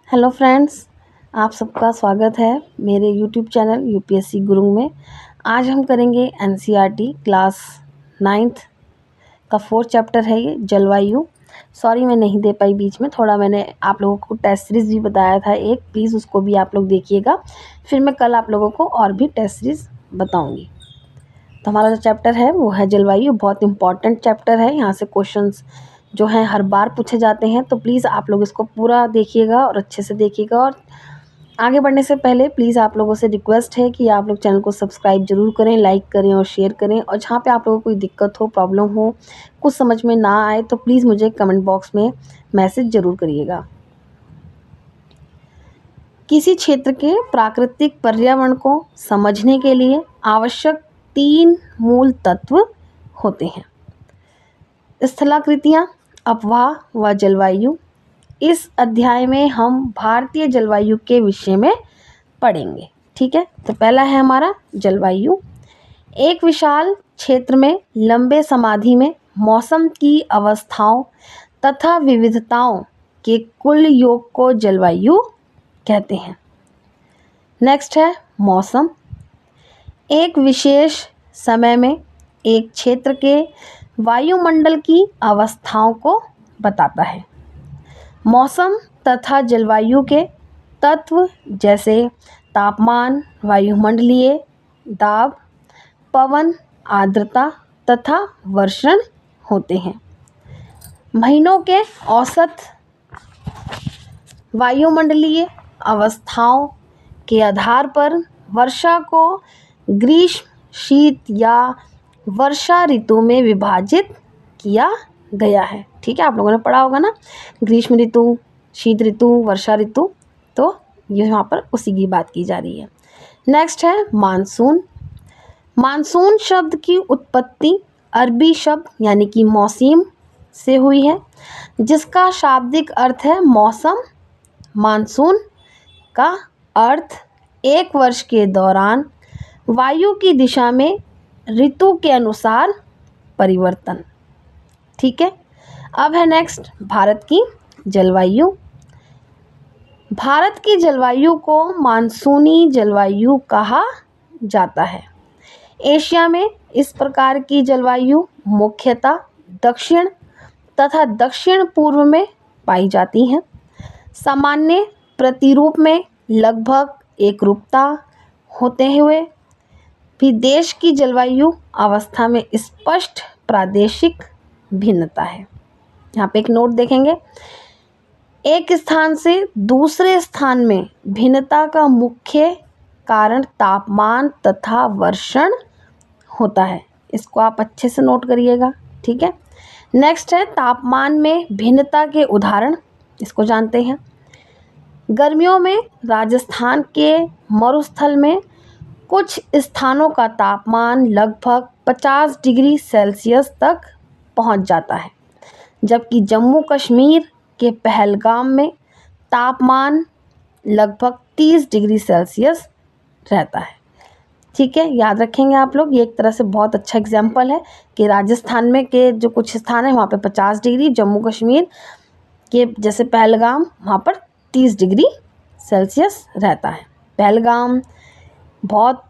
Hello friends, आप सबका स्वागत है मेरे यूट्यूब चैनल यूपीएससी गुरुंग में। आज हम करेंगे एनसीईआरटी क्लास 9th का 4th चैप्टर है ये जलवायु। सॉरी मैं नहीं दे पाई बीच में, थोड़ा मैंने आप लोगों को टेस्ट सीरीज़ भी बताया था एक, प्लीज़ उसको भी आप लोग देखिएगा। फिर मैं कल आप लोगों को और भी टेस्ट सीरीज़ बताऊँगी। तो हमारा जो चैप्टर है वो है जलवायु, बहुत इंपॉर्टेंट चैप्टर है। यहाँ से क्वेश्चंस जो हैं हर बार पूछे जाते हैं, तो प्लीज़ आप लोग इसको पूरा देखिएगा और अच्छे से देखिएगा। और आगे बढ़ने से पहले प्लीज़ आप लोगों से रिक्वेस्ट है कि आप लोग चैनल को सब्सक्राइब ज़रूर करें, लाइक करें और शेयर करें। और जहाँ पे आप लोगों को कोई दिक्कत हो, प्रॉब्लम हो, कुछ समझ में ना आए तो प्लीज़ मुझे कमेंट बॉक्स में मैसेज ज़रूर करिएगा। किसी क्षेत्र के प्राकृतिक पर्यावरण को समझने के लिए आवश्यक 3 मूल तत्व होते हैं: स्थलाकृतियाँ, अपवाह व जलवायु। इस अध्याय में हम भारतीय जलवायु के विषय में पढ़ेंगे। ठीक है, तो पहला है हमारा जलवायु। एक विशाल क्षेत्र में लंबे समाधि में मौसम की अवस्थाओं तथा विविधताओं के कुल योग को जलवायु कहते हैं। नेक्स्ट है मौसम। एक विशेष समय में एक क्षेत्र के वायुमंडल की अवस्थाओं को बताता है। मौसम तथा जलवायु के तत्व जैसे तापमान, वायुमंडलीय दाब, पवन, आर्द्रता तथा वर्षण होते हैं। महीनों के औसत वायुमंडलीय अवस्थाओं के आधार पर वर्षा को ग्रीष्म, शीत या वर्षा ऋतु में विभाजित किया गया है। ठीक है, आप लोगों ने पढ़ा होगा ना, ग्रीष्म ऋतु, शीत ऋतु, वर्षा ऋतु। तो ये यहाँ पर उसी की बात की जा रही है। नेक्स्ट है मानसून। मानसून शब्द की उत्पत्ति अरबी शब्द यानी कि मौसम से हुई है, जिसका शाब्दिक अर्थ है मौसम। मानसून का अर्थ एक वर्ष के दौरान वायु की दिशा में ऋतु के अनुसार परिवर्तन। ठीक है, अब है नेक्स्ट भारत की जलवायु। भारत की जलवायु को मानसूनी जलवायु कहा जाता है। एशिया में इस प्रकार की जलवायु मुख्यतः दक्षिण तथा दक्षिण पूर्व में पाई जाती हैं। सामान्य प्रतिरूप में लगभग एकरूपता होते हुए भी देश की जलवायु अवस्था में स्पष्ट प्रादेशिक भिन्नता है। यहाँ पे एक नोट देखेंगे, एक स्थान से दूसरे स्थान में भिन्नता का मुख्य कारण तापमान तथा वर्षण होता है। इसको आप अच्छे से नोट करिएगा। ठीक है, नेक्स्ट है तापमान में भिन्नता के उदाहरण, इसको जानते हैं। गर्मियों में राजस्थान के मरुस्थल में कुछ स्थानों का तापमान लगभग 50 डिग्री सेल्सियस तक पहुंच जाता है, जबकि जम्मू कश्मीर के पहलगाम में तापमान लगभग 30 डिग्री सेल्सियस रहता है। ठीक है, याद रखेंगे आप लोग, ये एक तरह से बहुत अच्छा एग्जाम्पल है कि राजस्थान में के जो कुछ स्थान है वहाँ पे 50 डिग्री, जम्मू कश्मीर के जैसे पहलगाम वहाँ पर 30 डिग्री सेल्सियस रहता है। पहलगाम बहुत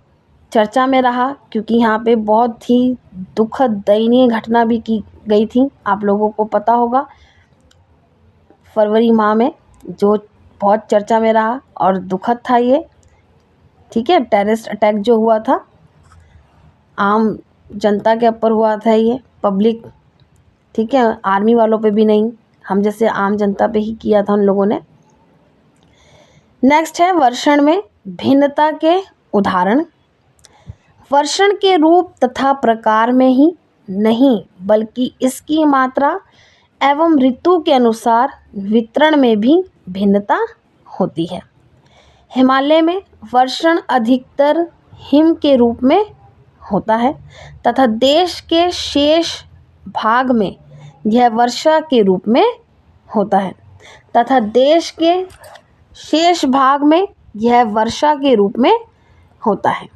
चर्चा में रहा क्योंकि यहाँ पे बहुत ही दुखद दयनीय घटना भी की गई थी, आप लोगों को पता होगा। फरवरी माह में जो बहुत चर्चा में रहा और दुखद था ये। ठीक है, टेररिस्ट अटैक जो हुआ था, आम जनता के ऊपर हुआ था ये, पब्लिक। ठीक है, आर्मी वालों पे भी नहीं, हम जैसे आम जनता पे ही किया था उन लोगों ने। नेक्स्ट है वर्षण में भिन्नता के उदाहरण। वर्षण के रूप तथा प्रकार में ही नहीं बल्कि इसकी मात्रा एवं ऋतु के अनुसार वितरण में भी भिन्नता होती है। हिमालय में वर्षण अधिकतर हिम के रूप में होता है तथा देश के शेष भाग में यह वर्षा के रूप में होता है तथा देश के शेष भाग में यह वर्षा के रूप में होता है।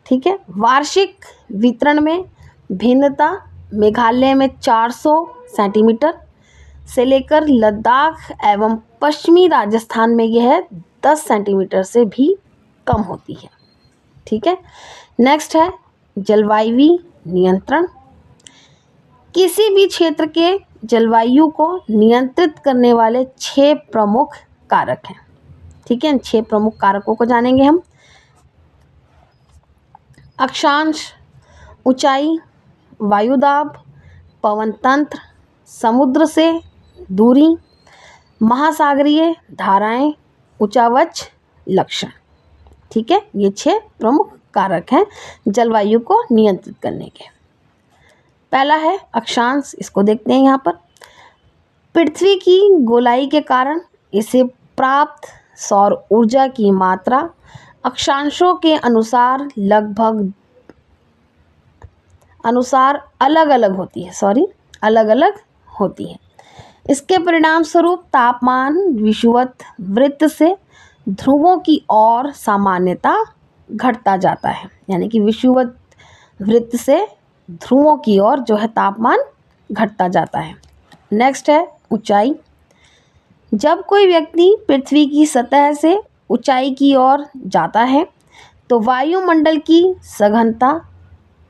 ठीक है, वार्षिक वितरण में भिन्नता मेघालय में 400 सेंटीमीटर, से लेकर लद्दाख एवं पश्चिमी राजस्थान में यह 10 सेंटीमीटर से भी कम होती है। ठीक है। नेक्स्ट है जलवायु नियंत्रण। किसी भी क्षेत्र के जलवायु को नियंत्रित करने वाले 6 प्रमुख कारक हैं। ठीक है, 6 प्रमुख कारकों को जानेंगे हम। अक्षांश, ऊंचाई, वायुदाब, पवन तंत्र, समुद्र से दूरी, महासागरीय धाराएं, उच्चावच लक्षण। ठीक है, ये 6 प्रमुख कारक हैं जलवायु को नियंत्रित करने के। पहला है अक्षांश, इसको देखते हैं यहाँ पर। पृथ्वी की गोलाई के कारण इसे प्राप्त सौर ऊर्जा की मात्रा अक्षांशों के अनुसार अलग अलग होती है। इसके परिणाम स्वरूप तापमान विषुवत वृत्त से ध्रुवों की ओर सामान्यता घटता जाता है। यानी कि विषुवत वृत्त से ध्रुवों की ओर जो है तापमान घटता जाता है। नेक्स्ट है ऊंचाई। जब कोई व्यक्ति पृथ्वी की सतह से ऊंचाई की ओर जाता है तो वायुमंडल की सघनता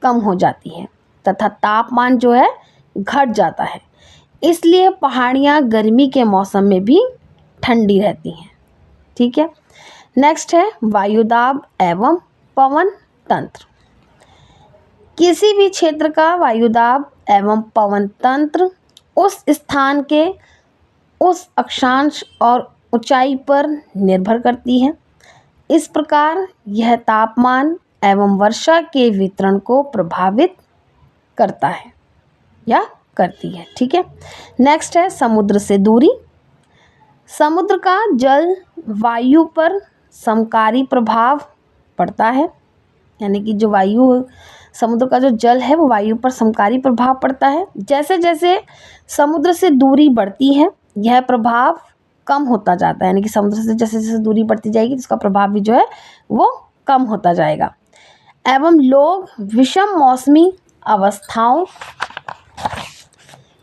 कम हो जाती है तथा तापमान जो है घट जाता है। इसलिए पहाड़ियाँ गर्मी के मौसम में भी ठंडी रहती हैं। ठीक है। नेक्स्ट है वायुदाब एवं पवन तंत्र। किसी भी क्षेत्र का वायुदाब एवं पवन तंत्र उस स्थान के उस अक्षांश और ऊंचाई पर निर्भर करती है। इस प्रकार यह तापमान एवं वर्षा के वितरण को प्रभावित करता है या करती है। ठीक है। नेक्स्ट है समुद्र से दूरी। समुद्र का जल वायु पर समकारी प्रभाव पड़ता है। यानी कि जो समुद्र का जो जल है वो वायु पर समकारी प्रभाव पड़ता है। जैसे जैसे समुद्र से दूरी बढ़ती है यह प्रभाव कम होता जाता है। यानी कि समुद्र से जैसे जैसे दूरी बढ़ती जाएगी इसका प्रभाव भी जो है वो कम होता जाएगा। एवं लोग विषम मौसमी अवस्थाओं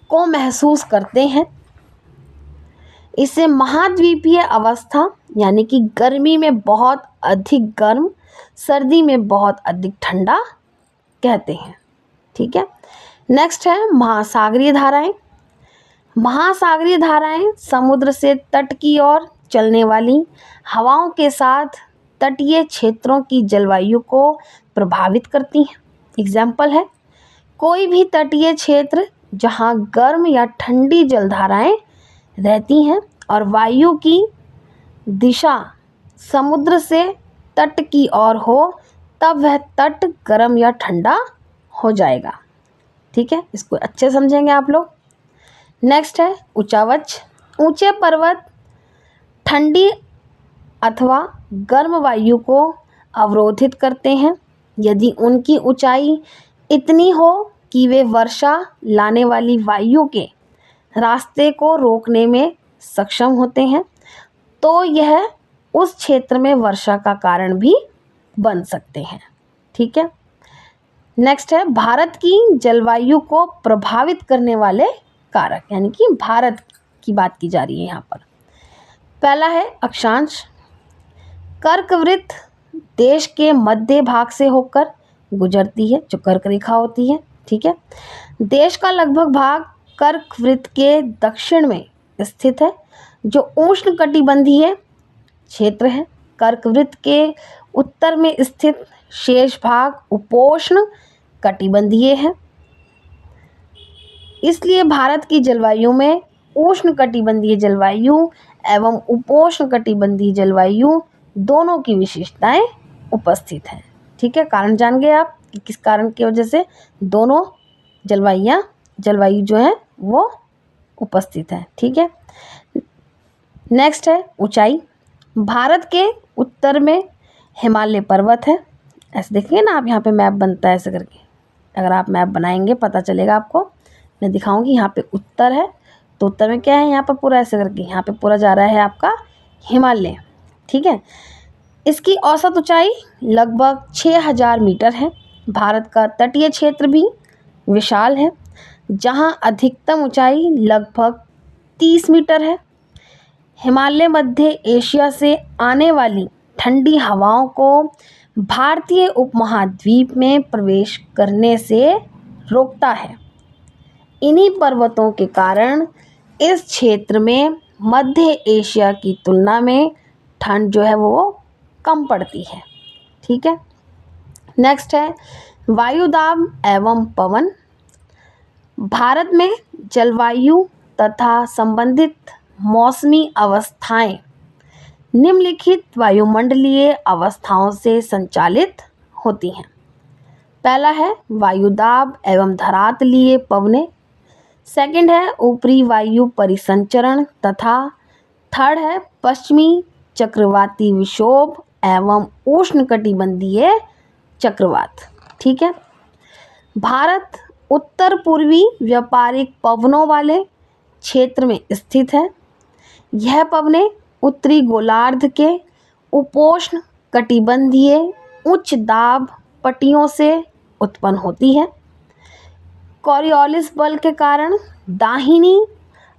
को महसूस करते हैं। इसे महाद्वीपीय अवस्था यानी कि गर्मी में बहुत अधिक गर्म, सर्दी में बहुत अधिक ठंडा कहते हैं। ठीक है। नेक्स्ट है महासागरीय धाराएं। महासागरीय धाराएं समुद्र से तट की ओर चलने वाली हवाओं के साथ तटीय क्षेत्रों की जलवायु को प्रभावित करती हैं। एग्जाम्पल है कोई भी तटीय क्षेत्र जहां गर्म या ठंडी जलधाराएं रहती हैं और वायु की दिशा समुद्र से तट की ओर हो तब वह तट गर्म या ठंडा हो जाएगा। ठीक है, इसको अच्छे समझेंगे आप लोग। नेक्स्ट है उच्चावच। ऊंचे पर्वत ठंडी अथवा गर्म वायु को अवरोधित करते हैं। यदि उनकी ऊंचाई इतनी हो कि वे वर्षा लाने वाली वायु के रास्ते को रोकने में सक्षम होते हैं तो यह उस क्षेत्र में वर्षा का कारण भी बन सकते हैं। ठीक है। नेक्स्ट है भारत की जलवायु को प्रभावित करने वाले कारक, यानी कि भारत की बात की जा रही है यहाँ पर। पहला है अक्षांश। कर्कवृत्त देश के मध्य भाग से होकर गुजरती है, जो कर्क रेखा होती है। ठीक है। देश का लगभग भाग कर्कवृत्त के दक्षिण में स्थित है जो उष्णकटिबंधीय क्षेत्र है। कर्कवृत्त के उत्तर में स्थित शेष भाग उपोष्ण कटिबंधीय है। इसलिए भारत की जलवायु में उष्णकटिबंधीय जलवायु एवं उपोष्ण कटिबंधीय जलवायु दोनों की विशेषताएं उपस्थित हैं। ठीक है, कारण जान गए आप कि किस कारण की वजह से दोनों जलवायु जो है वो उपस्थित है। ठीक है। नेक्स्ट है ऊंचाई। भारत के उत्तर में हिमालय पर्वत है। ऐसे देखिए ना आप, यहाँ पे मैप बनता है ऐसे करके। अगर आप मैप बनाएंगे पता चलेगा आपको। मैं दिखाऊंगी यहाँ पे उत्तर है तो उत्तर में क्या है, यहाँ पर पूरा ऐसे करके यहाँ पे पूरा जा रहा है आपका हिमालय। ठीक है। इसकी औसत ऊंचाई लगभग 6000 मीटर है। भारत का तटीय क्षेत्र भी विशाल है जहाँ अधिकतम ऊंचाई लगभग 30 मीटर है। हिमालय मध्य एशिया से आने वाली ठंडी हवाओं को भारतीय उपमहाद्वीप में प्रवेश करने से रोकता है। इन्हीं पर्वतों के कारण इस क्षेत्र में मध्य एशिया की तुलना में ठंड जो है वो कम पड़ती है। ठीक है। नेक्स्ट है वायुदाब एवं पवन। भारत में जलवायु तथा संबंधित मौसमी अवस्थाएं निम्नलिखित वायुमंडलीय अवस्थाओं से संचालित होती हैं। पहला है वायुदाब एवं धरातलीय पवनें। सेकंड है ऊपरी वायु परिसंचरण तथा थर्ड है पश्चिमी चक्रवाती विक्षोभ एवं उष्णकटिबंधीय चक्रवात। ठीक है। भारत उत्तर पूर्वी व्यापारिक पवनों वाले क्षेत्र में स्थित है। यह पवनें उत्तरी गोलार्ध के उपोष्ण कटिबंधीय उच्च दाब पट्टियों से उत्पन्न होती है। कॉरियोलिस बल के कारण दाहिनी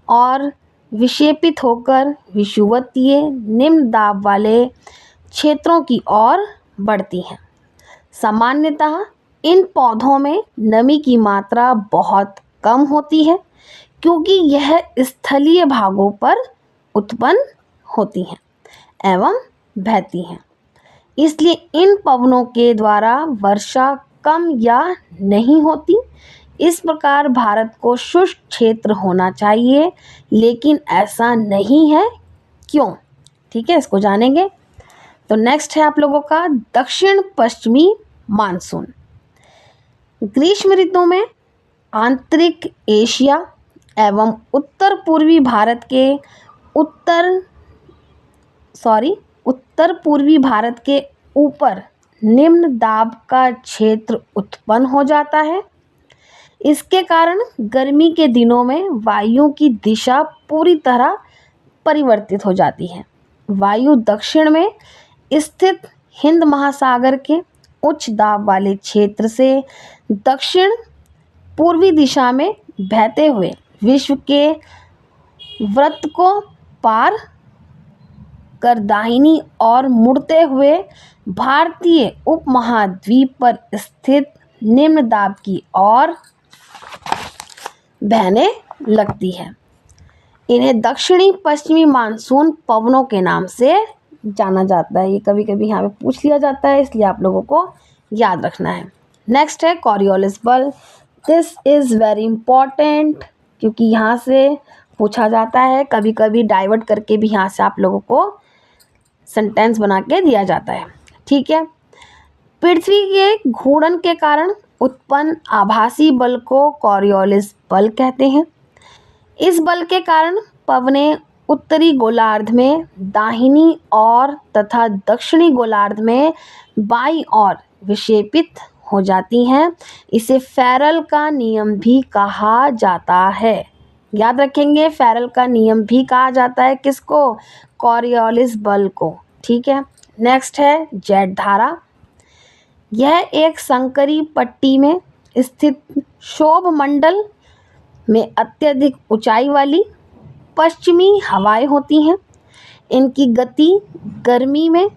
और विक्षेपित होकर विषुवतीय निम्न दाब वाले क्षेत्रों की ओर बढ़ती हैं। सामान्यतः इन पौधों में नमी की मात्रा बहुत कम होती है क्योंकि यह स्थलीय भागों पर उत्पन्न होती हैं एवं बहती हैं। इसलिए इन पवनों के द्वारा वर्षा कम या नहीं होती। इस प्रकार भारत को शुष्क क्षेत्र होना चाहिए, लेकिन ऐसा नहीं है। क्यों? ठीक है, इसको जानेंगे। तो नेक्स्ट है आप लोगों का दक्षिण पश्चिमी मानसून। ग्रीष्म ऋतु में आंतरिक एशिया एवं उत्तर पूर्वी भारत के उत्तर पूर्वी भारत के ऊपर निम्न दाब का क्षेत्र उत्पन्न हो जाता है। इसके कारण गर्मी के दिनों में वायु की दिशा पूरी तरह परिवर्तित हो जाती है। वायु दक्षिण में स्थित हिंद महासागर के उच्च दाब वाले क्षेत्र से दक्षिण पूर्वी दिशा में बहते हुए विश्व के वृत्त को पार कर दाहिनी ओर मुड़ते हुए भारतीय उपमहाद्वीप पर स्थित निम्न दाब की ओर बहने लगती है। इन्हें दक्षिणी पश्चिमी मानसून पवनों के नाम से जाना जाता है। ये कभी कभी यहाँ पे पूछ लिया जाता है, इसलिए आप लोगों को याद रखना है। नेक्स्ट है कॉरियोलिस बल। दिस इज़ वेरी इंपॉर्टेंट क्योंकि यहाँ से पूछा जाता है, कभी कभी डाइवर्ट करके भी यहाँ से आप लोगों को सेंटेंस बना के दिया जाता है। ठीक है। पृथ्वी के घूर्णन के कारण उत्पन्न आभासी बल को कॉरियोलिस बल कहते हैं। इस बल के कारण पवनें उत्तरी गोलार्ध में दाहिनी ओर तथा दक्षिणी गोलार्ध में बाईं ओर विक्षेपित हो जाती हैं। इसे फैरल का नियम भी कहा जाता है। याद रखेंगे, फैरल का नियम भी कहा जाता है किसको? कॉरियोलिस बल को। ठीक है। नेक्स्ट है जेट धारा। यह एक संकरी पट्टी में स्थित क्षोभ मंडल में अत्यधिक ऊंचाई वाली पश्चिमी हवाएं होती हैं। इनकी गति गर्मी में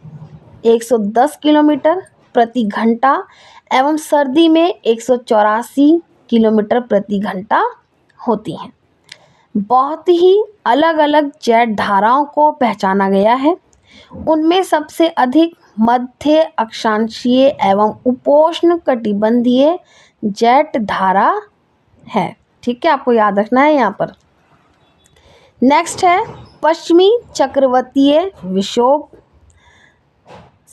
110 किलोमीटर प्रति घंटा एवं सर्दी में 184 किलोमीटर प्रति घंटा होती हैं। बहुत ही अलग अलग जेट धाराओं को पहचाना गया है। उनमें सबसे अधिक मध्य अक्षांशीय एवं उपोष्ण कटिबंधीय जेट धारा है। ठीक है, आपको याद रखना है यहाँ पर। नेक्स्ट है पश्चिमी चक्रवातीय विक्षोभ।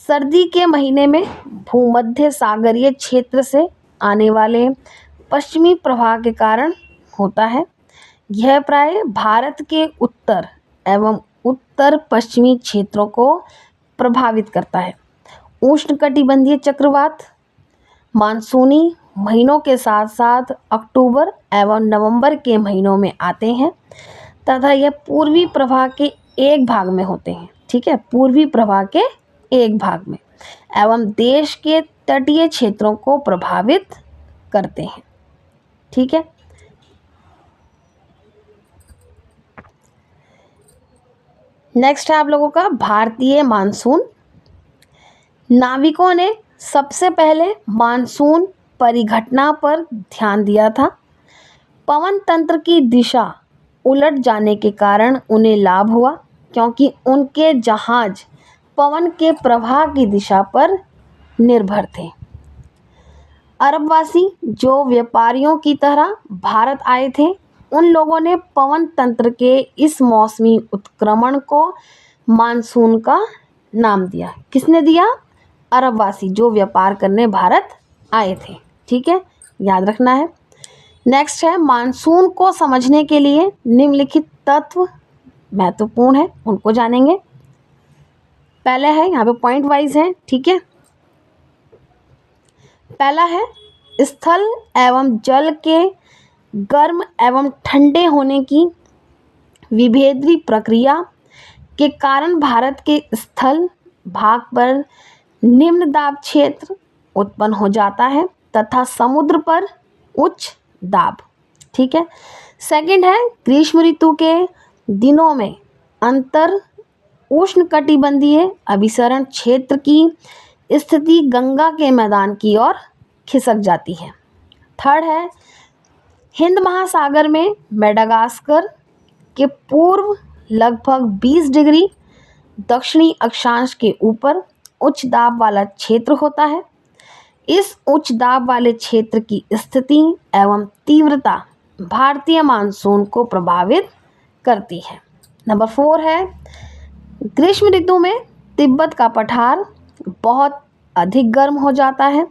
सर्दी के महीने में भूमध्य सागरीय क्षेत्र से आने वाले पश्चिमी प्रवाह के कारण होता है। यह प्राय भारत के उत्तर एवं उत्तर पश्चिमी क्षेत्रों को प्रभावित करता है। उष्णकटिबंधीय चक्रवात मानसूनी महीनों के साथ साथ अक्टूबर एवं नवंबर के महीनों में आते हैं तथा यह पूर्वी प्रवाह के एक भाग में होते हैं। ठीक है, पूर्वी प्रवाह के एक भाग में एवं देश के तटीय क्षेत्रों को प्रभावित करते हैं। ठीक है। नेक्स्ट है आप लोगों का भारतीय मानसून। नाविकों ने सबसे पहले मानसून परिघटना पर ध्यान दिया था। पवन तंत्र की दिशा उलट जाने के कारण उन्हें लाभ हुआ, क्योंकि उनके जहाज पवन के प्रवाह की दिशा पर निर्भर थे। अरबवासी जो व्यापारियों की तरह भारत आए थे, उन लोगों ने पवन तंत्र के इस मौसमी उत्क्रमण को मानसून का नाम दिया। किसने दिया? अरबवासी जो व्यापार करने भारत आए थे। ठीक है, याद रखना है। नेक्स्ट है मानसून को समझने के लिए निम्नलिखित तत्व महत्वपूर्ण है, उनको जानेंगे। पहला है, यहाँ पे पॉइंट वाइज है, ठीक है। पहला है स्थल एवं जल के गर्म एवं ठंडे होने की विभेदीय प्रक्रिया के कारण भारत के स्थल भाग पर निम्न दाब क्षेत्र उत्पन्न हो जाता है तथा समुद्र पर उच्च दाब। ठीक है। सेकंड है ग्रीष्म ऋतु के दिनों में अंतर उष्णकटिबंधीय अभिसरण क्षेत्र की स्थिति गंगा के मैदान की ओर खिसक जाती है। थर्ड है हिंद महासागर में मेडागास्कर के पूर्व लगभग 20 डिग्री दक्षिणी अक्षांश के ऊपर उच्च दाब वाला क्षेत्र होता है। इस उच्च दाब वाले क्षेत्र की स्थिति एवं तीव्रता भारतीय मानसून को प्रभावित करती है। नंबर 4 है ग्रीष्म ऋतु में तिब्बत का पठार बहुत अधिक गर्म हो जाता है,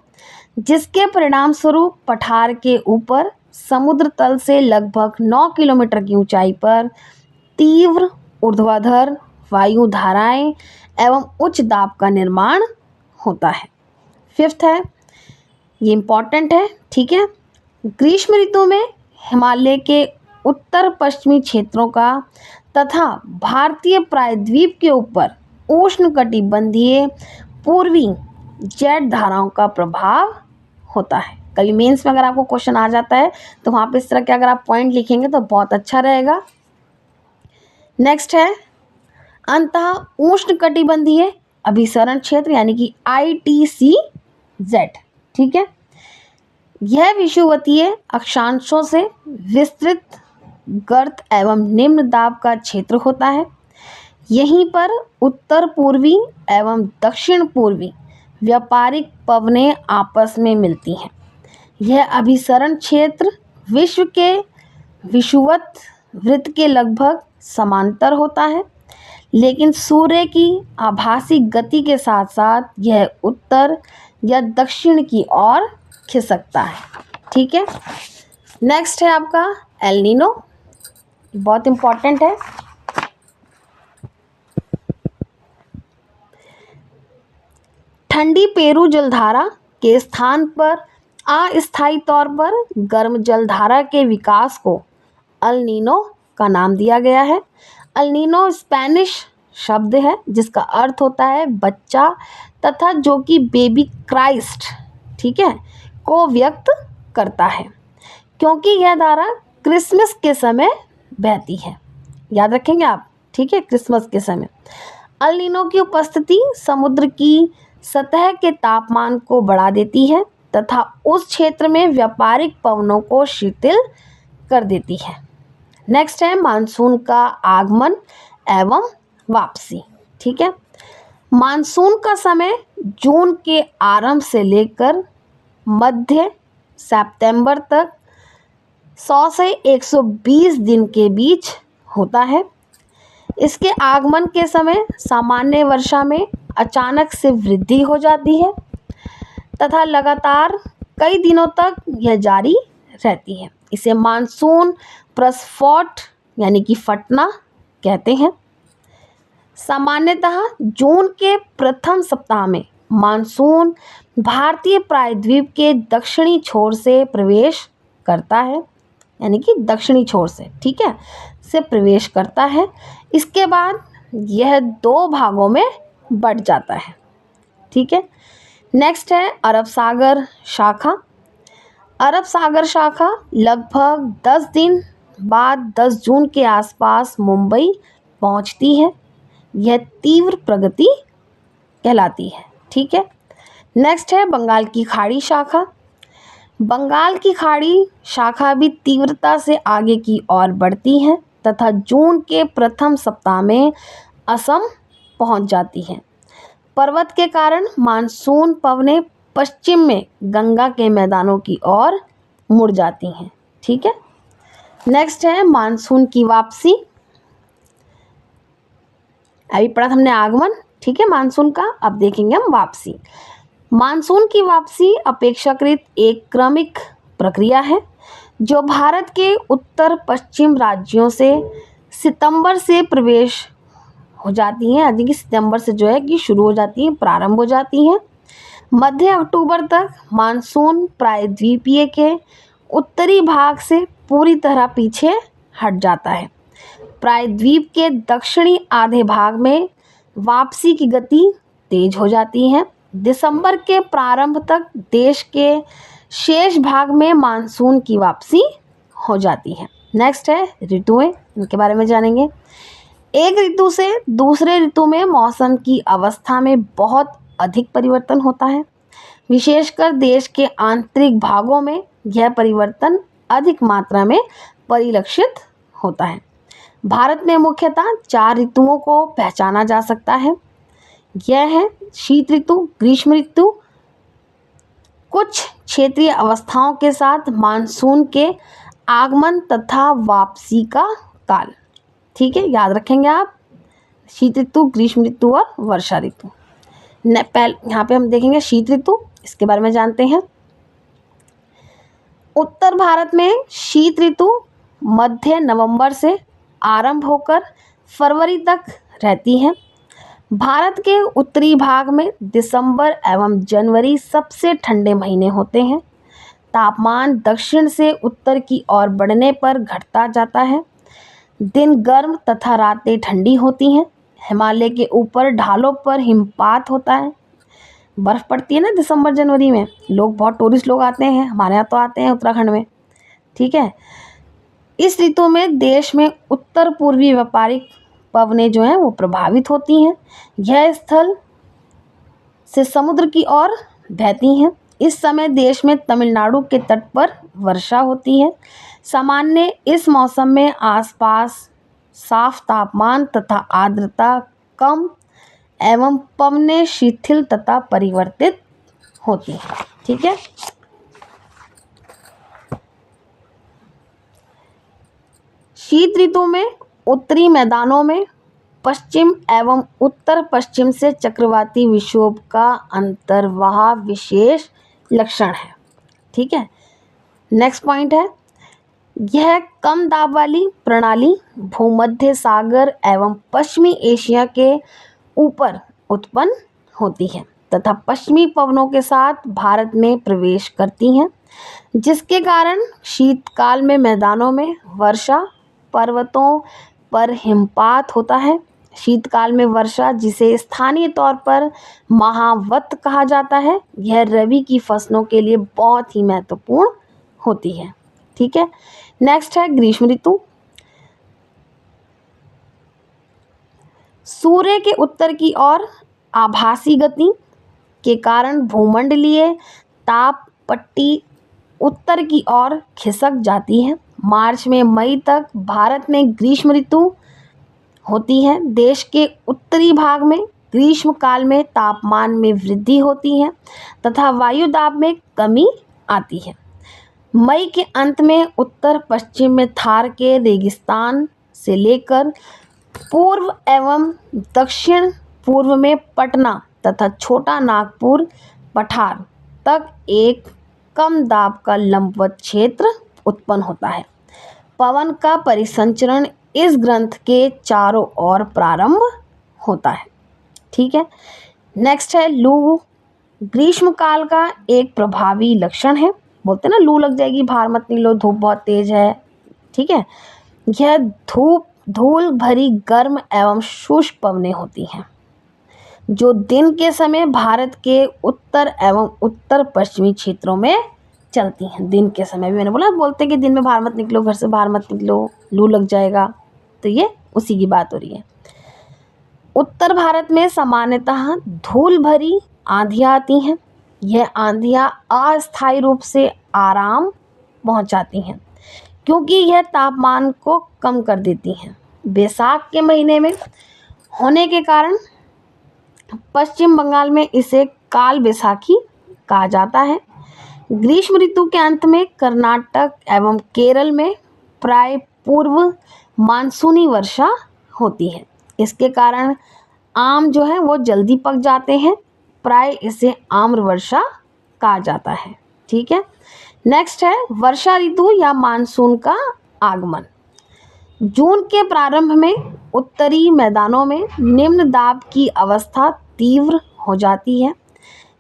जिसके परिणाम स्वरूप पठार के ऊपर समुद्र तल से लगभग 9 किलोमीटर की ऊंचाई पर तीव्र ऊर्ध्वाधर वायु धाराएं एवं उच्च दाब का निर्माण होता है। फिफ्थ है, ये इम्पॉर्टेंट है, ठीक है। ग्रीष्म ऋतु में हिमालय के उत्तर पश्चिमी क्षेत्रों का तथा भारतीय प्रायद्वीप के ऊपर उष्णकटिबंधीय पूर्वी जेट धाराओं का प्रभाव होता है। कभी मेंस में अगर आपको क्वेश्चन आ जाता है तो वहाँ पे इस तरह के अगर आप पॉइंट लिखेंगे तो बहुत अच्छा रहेगा। नेक्स्ट है अंतः उष्णकटिबंधीय अभिसरण क्षेत्र यानी कि ITCZ। ठीक है, यह विषुवतीय अक्षांशों से विस्तृत गर्त एवं निम्न दाब का क्षेत्र होता है। यहीं पर उत्तर पूर्वी एवं दक्षिण पूर्वी व्यापारिक पवनें आपस में मिलती हैं। यह अभिसरण क्षेत्र विश्व के विषुवत वृत्त के लगभग समांतर होता है, लेकिन सूर्य की आभासी गति के साथ साथ यह उत्तर या दक्षिण की ओर खिसकता है। ठीक है। नेक्स्ट है आपका एल नीनो, बहुत इम्पॉर्टेंट है। ठंडी पेरू जलधारा के स्थान पर अस्थायी तौर पर गर्म जलधारा के विकास को अल नीनो का नाम दिया गया है। अल नीनो स्पेनिश शब्द है जिसका अर्थ होता है बच्चा तथा जो कि बेबी क्राइस्ट, ठीक है, को व्यक्त करता है, क्योंकि यह धारा क्रिसमस के समय बहती है। याद रखेंगे आप, ठीक है, क्रिसमस के समय। अल नीनो की उपस्थिति समुद्र की सतह के तापमान को बढ़ा देती है तथा उस क्षेत्र में व्यापारिक पवनों को शिथिल कर देती है। नेक्स्ट है मानसून का आगमन एवं वापसी। ठीक है, मानसून का समय जून के आरंभ से लेकर मध्य सितंबर तक 100 से 120 दिन के बीच होता है। इसके आगमन के समय सामान्य वर्षा में अचानक से वृद्धि हो जाती है तथा लगातार कई दिनों तक यह जारी रहती है। इसे मानसून प्रस्फोट यानी कि फटना कहते हैं। सामान्यतः जून के प्रथम सप्ताह में मानसून भारतीय प्रायद्वीप के दक्षिणी छोर से प्रवेश करता है, यानी कि दक्षिणी छोर से, ठीक है, से प्रवेश करता है। इसके बाद यह 2 भागों में बढ़ जाता है। ठीक है। नेक्स्ट है अरब सागर शाखा। अरब सागर शाखा लगभग 10 दिन बाद 10 जून के आसपास मुंबई पहुंचती है। यह तीव्र प्रगति कहलाती है। ठीक है, नेक्स्ट है बंगाल की खाड़ी शाखा। बंगाल की खाड़ी शाखा भी तीव्रता से आगे की ओर बढ़ती है तथा जून के प्रथम सप्ताह में असम पहुंच जाती है। पर्वत के कारण मानसून पवनें पश्चिम में गंगा के मैदानों की ओर मुड़ जाती हैं। ठीक है, नेक्स्ट है मानसून की वापसी। अभी पढ़ा हमने आगमन, ठीक है, मानसून का। अब देखेंगे हम वापसी। मानसून की वापसी अपेक्षाकृत एक क्रमिक प्रक्रिया है जो भारत के उत्तर पश्चिम राज्यों से सितंबर से प्रवेश हो जाती हैं, यानी कि सितंबर से जो है कि शुरू हो जाती हैं, प्रारंभ हो जाती हैं। मध्य अक्टूबर तक मानसून प्रायद्वीपीय के उत्तरी भाग से पूरी तरह पीछे हट जाता है। प्रायद्वीप के दक्षिणी आधे भाग में वापसी की गति तेज हो जाती है। दिसंबर के प्रारंभ तक देश के शेष भाग में मानसून की वापसी हो जाती है। नेक्स्ट है ऋतुएं, इनके बारे में जानेंगे। एक ऋतु से दूसरे ऋतु में मौसम की अवस्था में बहुत अधिक परिवर्तन होता है। विशेषकर देश के आंतरिक भागों में यह परिवर्तन अधिक मात्रा में परिलक्षित होता है। भारत में मुख्यतः 4 ऋतुओं को पहचाना जा सकता है। यह है शीत ऋतु, ग्रीष्म ऋतु, कुछ क्षेत्रीय अवस्थाओं के साथ मानसून के आगमन तथा वापसी का काल। ठीक है, याद रखेंगे आप, शीत ऋतु, ग्रीष्म ऋतु और वर्षा ऋतु। यहाँ पे हम देखेंगे शीत ऋतु, इसके बारे में जानते हैं। उत्तर भारत में शीत ऋतु मध्य नवंबर से आरंभ होकर फरवरी तक रहती है। भारत के उत्तरी भाग में दिसंबर एवं जनवरी सबसे ठंडे महीने होते हैं। तापमान दक्षिण से उत्तर की ओर बढ़ने पर घटता जाता है। दिन गर्म तथा रातें ठंडी होती हैं। हिमालय के ऊपर ढालों पर हिमपात होता है, बर्फ़ पड़ती है ना दिसंबर जनवरी में। लोग, बहुत टूरिस्ट लोग आते हैं, हमारे यहाँ तो आते हैं उत्तराखंड में। ठीक है, इस ऋतु में देश में उत्तर पूर्वी व्यापारिक पवनें जो हैं वो प्रभावित होती हैं। यह स्थल से समुद्र की ओर बहती हैं। इस समय देश में तमिलनाडु के तट पर वर्षा होती है। सामान्य इस मौसम में आसपास साफ तापमान तथा आर्द्रता कम एवं पवनें शिथिल तथा परिवर्तित होती हैं। ठीक है, शीत ऋतु में उत्तरी मैदानों में पश्चिम एवं उत्तर पश्चिम से चक्रवाती विक्षोभ का अंतर्वाह विशेष लक्षण है। ठीक है, नेक्स्ट पॉइंट है, यह कम दाब वाली प्रणाली भूमध्य सागर एवं पश्चिमी एशिया के ऊपर उत्पन्न होती है तथा पश्चिमी पवनों के साथ भारत में प्रवेश करती हैं, जिसके कारण शीतकाल में मैदानों में वर्षा, पर्वतों पर हिमपात होता है। शीतकाल में वर्षा, जिसे स्थानीय तौर पर महावत कहा जाता है, यह रबी की फसलों के लिए बहुत ही महत्वपूर्ण होती है। ठीक है, नेक्स्ट है ग्रीष्म ऋतु। सूर्य के उत्तर की ओर आभासी गति के कारण भूमंडलीय ताप पट्टी उत्तर की ओर खिसक जाती है। मार्च में मई तक भारत में ग्रीष्म ऋतु होती है। देश के उत्तरी भाग में ग्रीष्म काल में तापमान में वृद्धि होती है तथा वायु दाब में कमी आती है। मई के अंत में उत्तर पश्चिम में थार के रेगिस्तान से लेकर पूर्व एवं दक्षिण पूर्व में पटना तथा छोटा नागपुर पठार तक एक कम दाब का लंबवत क्षेत्र उत्पन्न होता है। पवन का परिसंचरण इस ग्रंथ के चारों ओर प्रारंभ होता है। ठीक है, नेक्स्ट है लू। ग्रीष्म काल का एक प्रभावी लक्षण है, बोलते हैं ना लू लग जाएगी, बाहर मत निकलो, धूप बहुत तेज है। ठीक है, यह धूल भरी गर्म एवं शुष्क पवनें होती हैं जो दिन के समय भारत के उत्तर एवं उत्तर पश्चिमी क्षेत्रों में चलती हैं। दिन के समय भी मैंने बोलते हैं कि दिन में बाहर मत निकलो, घर से बाहर मत निकलो, लू लग जाएगा, तो ये उसी की बात हो रही है। उत्तर भारत में सामान्यतः धूल भरी आंधियाँ आती हैं। यह आंधियाँ अस्थायी रूप से आराम पहुंचाती हैं क्योंकि यह तापमान को कम कर देती हैं। बैसाख के महीने में होने के कारण पश्चिम बंगाल में इसे काल बैसाखी कहा जाता है। ग्रीष्म ऋतु के अंत में कर्नाटक एवं केरल में प्राय पूर्व मानसूनी वर्षा होती है। इसके कारण आम जो है वो जल्दी पक जाते हैं, प्राय इसे आम्र वर्षा कहा जाता है। ठीक है, नेक्स्ट है वर्षा ऋतु या मानसून का आगमन। जून के प्रारंभ में उत्तरी मैदानों में निम्न दाब की अवस्था तीव्र हो जाती है।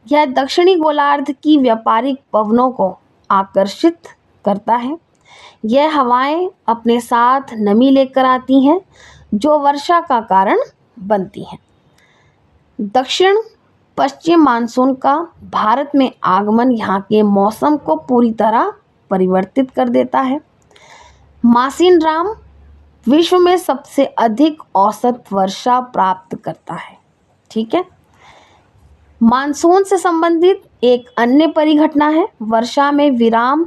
यह दक्षिणी गोलार्ध की व्यापारिक पवनों को आकर्षित करता है। यह हवाएं अपने साथ नमी लेकर आती हैं जो वर्षा का कारण बनती हैं। दक्षिण पश्चिम मानसून का भारत में आगमन यहाँ के मौसम को पूरी तरह परिवर्तित कर देता है। मासिन राम विश्व में सबसे अधिक औसत वर्षा प्राप्त करता है। ठीक है, मानसून से संबंधित एक अन्य परिघटना है वर्षा में विराम।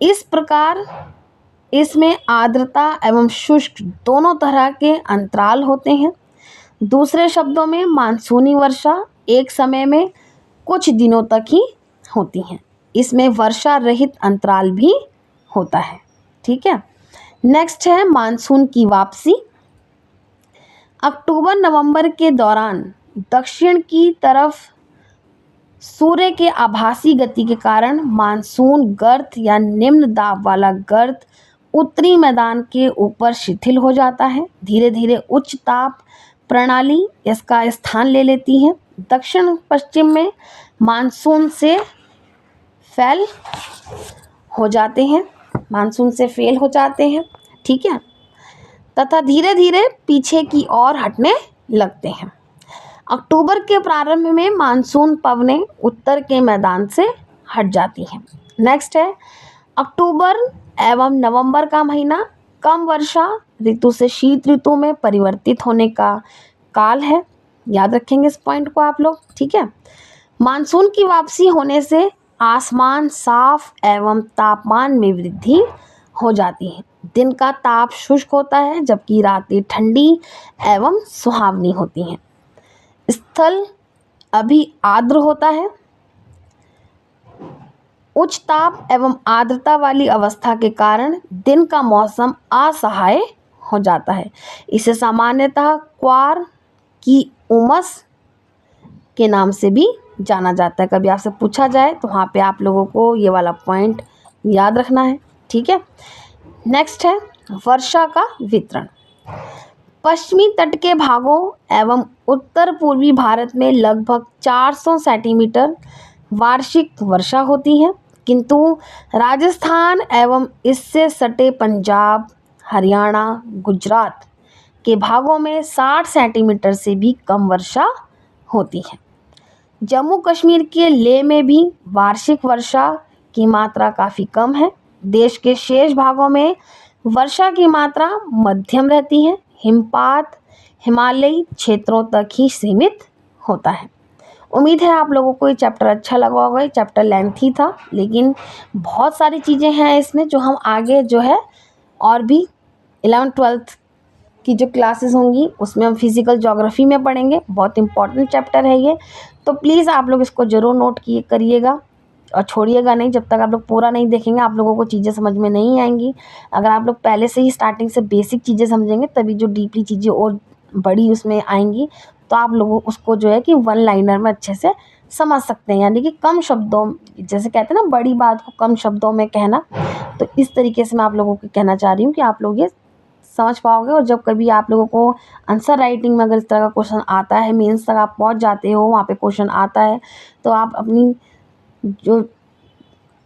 इस प्रकार इसमें आर्द्रता एवं शुष्क दोनों तरह के अंतराल होते हैं। दूसरे शब्दों में मानसूनी वर्षा एक समय में कुछ दिनों तक ही होती हैं। इसमें वर्षा रहित अंतराल भी होता है। ठीक है, नेक्स्ट है मानसून की वापसी। अक्टूबर नवंबर के दौरान दक्षिण की तरफ सूर्य के आभासी गति के कारण मानसून गर्त या निम्न दाब वाला गर्त उत्तरी मैदान के ऊपर शिथिल हो जाता है। धीरे धीरे उच्च ताप प्रणाली इसका स्थान ले लेती है। दक्षिण पश्चिम में मानसून से फेल हो जाते हैं। ठीक है, तथा धीरे धीरे पीछे की ओर हटने लगते हैं। अक्टूबर के प्रारंभ में मानसून पवनें उत्तर के मैदान से हट जाती हैं। नेक्स्ट है अक्टूबर एवं नवंबर का महीना कम वर्षा ऋतु से शीत ऋतु में परिवर्तित होने का काल है। याद रखेंगे इस पॉइंट को आप लोग। ठीक है, मानसून की वापसी होने से आसमान साफ एवं तापमान में वृद्धि हो जाती है। दिन का ताप शुष्क होता है जबकि रातें ठंडी एवं सुहावनी होती हैं। स्थल अभी आर्द्र होता है। उच्च ताप एवं आर्द्रता वाली अवस्था के कारण दिन का मौसम असहाय हो जाता है। इसे सामान्यतः क्वार की उमस के नाम से भी जाना जाता है। कभी आपसे पूछा जाए तो वहाँ पे आप लोगों को ये वाला पॉइंट याद रखना है। ठीक है, नेक्स्ट है वर्षा का वितरण। पश्चिमी तट के भागों एवं उत्तर पूर्वी भारत में लगभग 400 सेंटीमीटर वार्षिक वर्षा होती है, किंतु राजस्थान एवं इससे सटे पंजाब, हरियाणा, गुजरात के भागों में 60 सेंटीमीटर से भी कम वर्षा होती है। जम्मू कश्मीर के लेह में भी वार्षिक वर्षा की मात्रा काफ़ी कम है। देश के शेष भागों में वर्षा की मात्रा मध्यम रहती है। हिमपात हिमालयी क्षेत्रों तक ही सीमित होता है। उम्मीद है आप लोगों को ये चैप्टर अच्छा लगा होगा। ये चैप्टर लेंथी था लेकिन बहुत सारी चीज़ें हैं इसमें जो हम आगे जो है और भी 11th-12th की जो क्लासेस होंगी उसमें हम फिज़िकल ज्योग्राफी में पढ़ेंगे। बहुत इंपॉर्टेंट चैप्टर है ये, तो प्लीज़ आप लोग इसको ज़रूर नोट करिएगा और छोड़िएगा नहीं। जब तक आप लोग पूरा नहीं देखेंगे आप लोगों को चीज़ें समझ में नहीं आएंगी। अगर आप लोग पहले से ही स्टार्टिंग से बेसिक चीज़ें समझेंगे तभी जो डीपली चीज़ें और बड़ी उसमें आएंगी तो आप लोगों उसको जो है कि वन लाइनर में अच्छे से समझ सकते हैं। यानी कि कम शब्दों, जैसे कहते हैं ना बड़ी बात को कम शब्दों में कहना, तो इस तरीके से मैं आप लोगों को कहना चाह रही हूँ कि आप लोग ये समझ पाओगे। और जब कभी आप लोगों को आंसर राइटिंग में अगर इस तरह का क्वेश्चन आता है, मेंस तक आप पहुँच जाते हो, वहाँ पे क्वेश्चन आता है, तो आप अपनी जो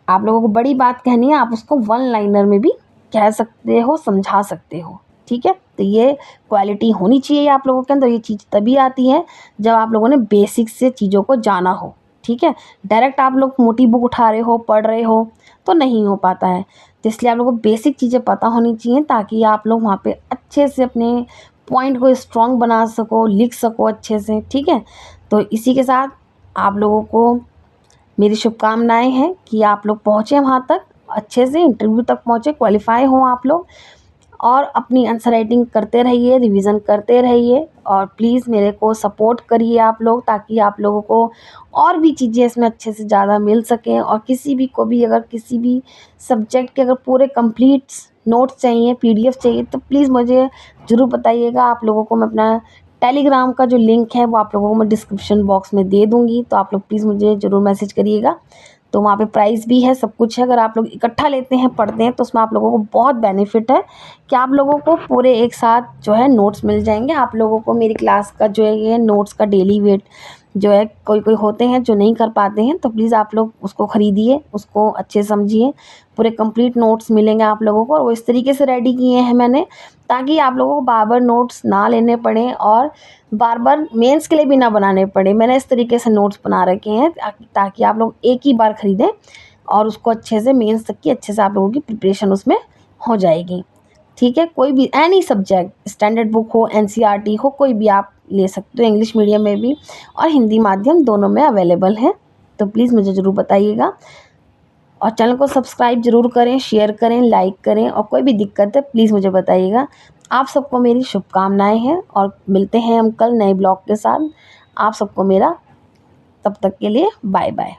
आप लोगों को बड़ी बात कहनी है आप उसको वन लाइनर में भी कह सकते हो, समझा सकते हो। ठीक है, तो ये क्वालिटी होनी चाहिए आप लोगों के अंदर। ये चीज़ तभी आती है जब आप लोगों ने बेसिक से चीज़ों को जाना हो। ठीक है, डायरेक्ट आप लोग मोटी बुक उठा रहे हो, पढ़ रहे हो तो नहीं हो पाता है। तो इसलिए आप लोगों को बेसिक चीज़ें पता होनी चाहिए ताकि आप लोग वहाँ पे अच्छे से अपने पॉइंट को स्ट्रॉन्ग बना सको, लिख सको अच्छे से, ठीक है। तो इसी के साथ आप लोगों को मेरी शुभकामनाएं हैं कि आप लोग पहुँचे वहाँ तक, अच्छे से इंटरव्यू तक पहुँचे, क्वालिफाई हों आप लोग, और अपनी आंसर राइटिंग करते रहिए, रिवीजन करते रहिए, और प्लीज़ मेरे को सपोर्ट करिए आप लोग, ताकि आप लोगों को और भी चीज़ें इसमें अच्छे से ज़्यादा मिल सकें। और किसी भी को भी अगर किसी भी सब्जेक्ट के अगर पूरे कंप्लीट नोट्स चाहिए, पीडीएफ चाहिए, तो प्लीज़ मुझे ज़रूर बताइएगा। आप लोगों को मैं अपना टेलीग्राम का जो लिंक है वो आप लोगों को मैं डिस्क्रिप्शन बॉक्स में दे दूँगी, तो आप लोग प्लीज़ मुझे ज़रूर मैसेज करिएगा। तो वहाँ पे प्राइस भी है, सब कुछ है। अगर आप लोग इकट्ठा लेते हैं, पढ़ते हैं, तो उसमें आप लोगों को बहुत बेनिफिट है कि आप लोगों को पूरे एक साथ जो है नोट्स मिल जाएंगे। आप लोगों को मेरी क्लास का जो है ये नोट्स का डेली वेट जो है, कोई कोई होते हैं जो नहीं कर पाते हैं, तो प्लीज़ आप लोग उसको ख़रीदिए, उसको अच्छे समझिए। पूरे कंप्लीट नोट्स मिलेंगे आप लोगों को, और वो इस तरीके से रेडी किए हैं मैंने, ताकि आप लोगों को बार बार नोट्स ना लेने पड़े और बार बार मेंस के लिए भी ना बनाने पड़े। मैंने इस तरीके से नोट्स बना रखे हैं ताकि आप लोग एक ही बार ख़रीदें और उसको अच्छे से मेंस तक की अच्छे से आप लोगों की प्रिपरेशन उसमें हो जाएगी, ठीक है। कोई भी एनी सब्जेक्ट, स्टैंडर्ड बुक हो, एनसीईआरटी हो, कोई भी आप ले सकते हो, इंग्लिश मीडियम में भी और हिंदी माध्यम दोनों में अवेलेबल है। तो प्लीज़ मुझे ज़रूर बताइएगा, और चैनल को सब्सक्राइब ज़रूर करें, शेयर करें, लाइक करें, और कोई भी दिक्कत है प्लीज़ मुझे बताइएगा। आप सबको मेरी शुभकामनाएं हैं, और मिलते हैं हम कल नए ब्लॉग के साथ। आप सबको मेरा तब तक के लिए बाय बाय।